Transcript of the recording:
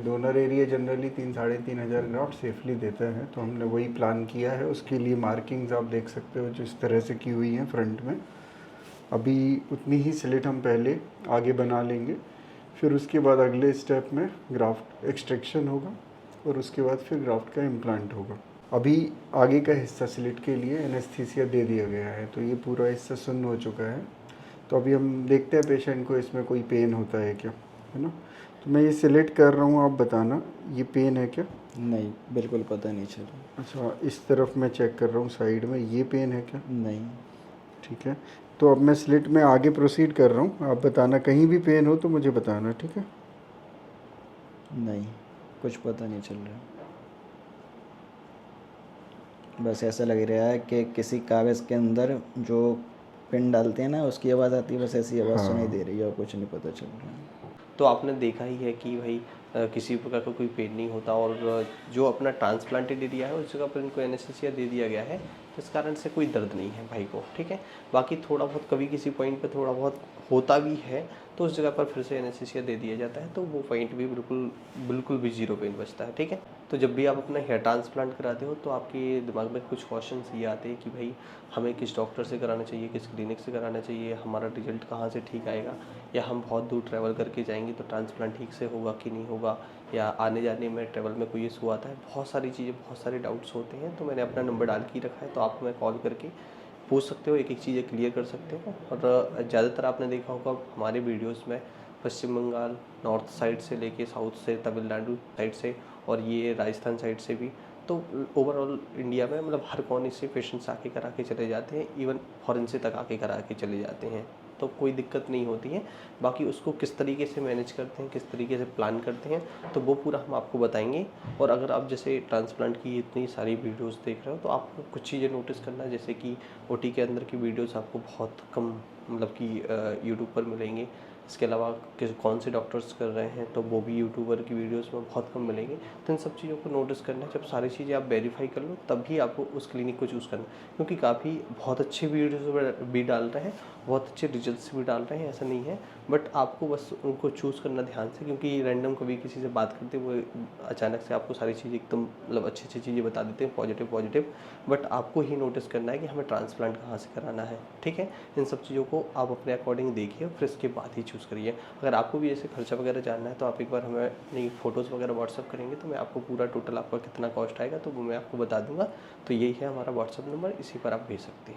Donor area generally 3-3.5 हज़ार graft safely देता है, तो हमने वही प्लान किया है। उसके लिए मार्किंग्स आप देख सकते हो जो इस तरह से की हुई हैं फ्रंट में। अभी उतनी ही स्लिट हम पहले आगे बना लेंगे, फिर उसके बाद अगले स्टेप में ग्राफ्ट एक्सट्रैक्शन होगा और उसके बाद फिर ग्राफ्ट का इम्प्लांट होगा। अभी आगे का हिस्सा स्लिट के लिए एनेस्थीसिया दे दिया गया है, तो ये पूरा हिस्सा सुन्न हो चुका है। तो अभी हम देखते हैं पेशेंट को इसमें कोई पेन होता है क्या, है ना। तो मैं ये सिलेक्ट कर रहा हूँ, आप बताना ये पेन है क्या। नहीं, बिल्कुल पता नहीं चला। अच्छा, इस तरफ मैं चेक कर रहा हूँ साइड में, ये पेन है क्या। नहीं। ठीक है, तो अब मैं स्लिट में आगे प्रोसीड कर रहा हूँ, आप बताना कहीं भी पेन हो तो मुझे बताना, ठीक है। नहीं, कुछ पता नहीं चल रहा। बस ऐसा लग रहा है कि किसी कागज़ के अंदर जो पिन डालते हैं ना, उसकी आवाज़ आती है, बस ऐसी आवाज़ सुनाई हाँ, दे रही है और कुछ नहीं पता चल रहा है। तो आपने देखा ही है कि भाई किसी प्रकार का कोई पेन नहीं होता, और जो अपना ट्रांसप्लांटेड एरिया है उस जगह पर इनको एनेस्थीसिया दे दिया गया है, इस कारण से कोई दर्द नहीं है भाई को, ठीक है। बाकी थोड़ा बहुत कभी किसी पॉइंट पे थोड़ा बहुत होता भी है तो उस जगह पर फिर से एनेस्थीसिया दे दिया जाता है, तो वो पॉइंट भी बिल्कुल बिल्कुल भी जीरो पेन बचता है, ठीक है। तो जब भी आप अपना हेयर ट्रांसप्लांट कराते हो तो आपके दिमाग में कुछ क्वेश्चंस ये आते हैं कि भाई हमें किस डॉक्टर से कराना चाहिए, किस क्लिनिक से कराना चाहिए, हमारा रिजल्ट कहाँ से ठीक आएगा, या हम बहुत दूर ट्रैवल करके जाएंगे तो ट्रांसप्लांट ठीक से होगा कि नहीं होगा, या आने जाने में ट्रैवल में कोई इशू आता है। बहुत सारी चीज़ें, बहुत सारे डाउट्स होते हैं। तो मैंने अपना नंबर डाल के रखा है, तो आप हमें कॉल करके पूछ सकते हो, एक एक चीज़ें क्लियर कर सकते हो। और ज़्यादातर आपने देखा होगा हमारे वीडियोस में पश्चिम बंगाल नॉर्थ साइड से लेके साउथ से, तमिलनाडु साइड से, और ये राजस्थान साइड से भी, तो ओवरऑल इंडिया में मतलब हर कोने से पेशेंट्स आके करा के चले जाते हैं, इवन फॉरेन से तक आके करा के चले जाते हैं, तो कोई दिक्कत नहीं होती है। बाकी उसको किस तरीके से मैनेज करते हैं, किस तरीके से प्लान करते हैं, तो वो पूरा हम आपको बताएंगे। और अगर आप जैसे ट्रांसप्लांट की इतनी सारी वीडियोस देख रहे हो तो आपको कुछ चीज़ें नोटिस करना है, जैसे कि ओटी के अंदर की वीडियोस आपको बहुत कम मतलब कि यूट्यूब पर मिलेंगे। इसके अलावा किस कौन से डॉक्टर्स कर रहे हैं तो वो भी यूट्यूबर की वीडियोस में बहुत कम मिलेंगे। तो इन सब चीज़ों को नोटिस करना है। जब सारी चीज़ें आप वेरीफाई कर लो तभी आपको उस क्लिनिक को चूज़ करना है, क्योंकि काफ़ी बहुत अच्छे वीडियोस भी डाल रहे हैं, बहुत अच्छे रिजल्ट्स भी डाल रहे हैं, ऐसा नहीं है। बट आपको बस उनको चूज़ करना ध्यान से, क्योंकि रैंडम कभी किसी से बात करते वो अचानक से आपको सारी चीज़ें एकदम मतलब अच्छी अच्छी चीज़ें बता देते हैं, पॉजिटिव पॉजिटिव। बट आपको ही नोटिस करना है कि हमें ट्रांसप्लांट कहाँ से कराना है, ठीक है। इन सब चीज़ों को आप अपने अकॉर्डिंग देखिए, फिर इसके बाद ही चूज़ करिए। अगर आपको भी ऐसे खर्चा वगैरह जानना है तो आप एक बार हमें अपनी फ़ोटोज़ वगैरह व्हाट्सअप करेंगे, तो मैं आपको पूरा टोटल आपका कितना कॉस्ट आएगा तो वो मैं आपको बता दूंगा। तो यही है हमारा व्हाट्सअप नंबर, इसी पर आप भेज सकते हैं।